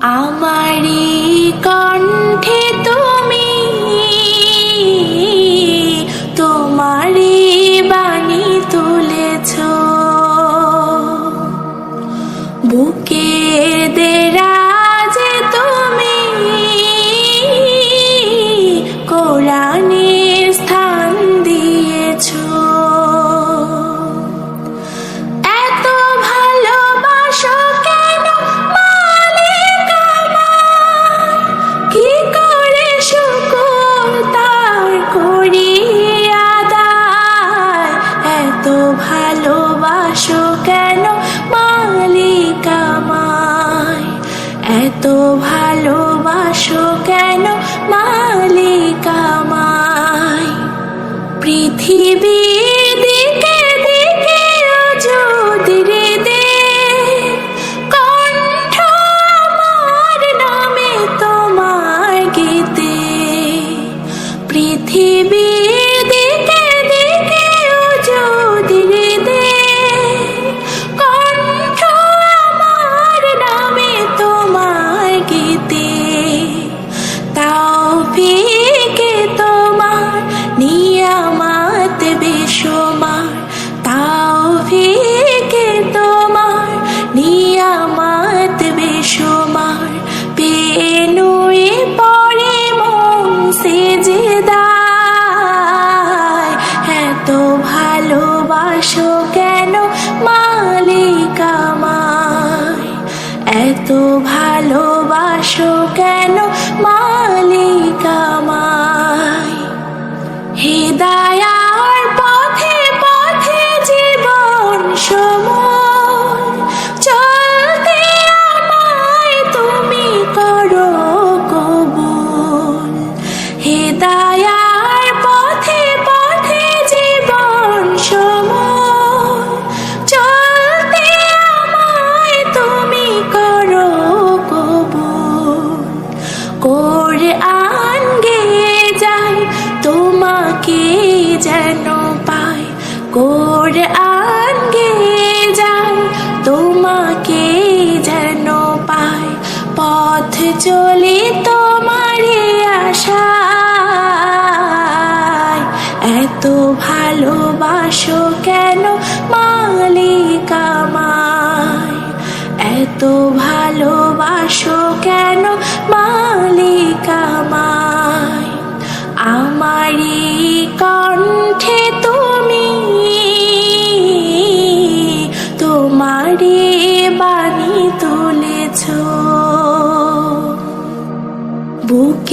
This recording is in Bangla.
আমারি কণ্ঠে তুমি তোমারি বাণী তুলেছ, বুকের দেরাজে তুমি কোরআনের স্থান দিয়েছ। এত ভালোবাসো কেন মালিক আমার, কি করে শুকর তার করি আদায়। এত ভালোবাসো কেন মালিক আমায়, এত ভালোবাসো কেন মালিক আমায়। পৃথিবীর দিকে দিকে যদি দে কণ্ঠ আমার নামে তোমার গীতে। পৃথিবীর দিকে দিকে যদি দে কণ্ঠ আমার নামে তোমার গীতে। তাওফীকে তোমার নিয়ামত বেশুমার, তাওফীকে তোমার নিয়ামত বেশুমার। পেনুয়ে পড়ে মন সিজদায়, এত ভালোবাসো কেন মালিক আমায়, এত ভালোবাসো কেন মালিক আমায়। হিদায়ার পথে পথে জীবন সময় চলতে আমায় তুমি করো কবুল। হিদায়ার পথে পথে জীবন সময় চলতে আমায় তুমি করো কবুল। কোরআন গেয়ে যাই তোমাকে যেন পাই, কোরআন গেয়ে যাই তোমাকে যেন পাই। পথ চলি তোমারে আশায়, এত ভালোবাসো কেন মালিক আমায়, এত ভালোবাসো কেন মালিক আমায়। আমারি কণ্ঠে তুমি তোমারি বাণী তুলেছ, বুকে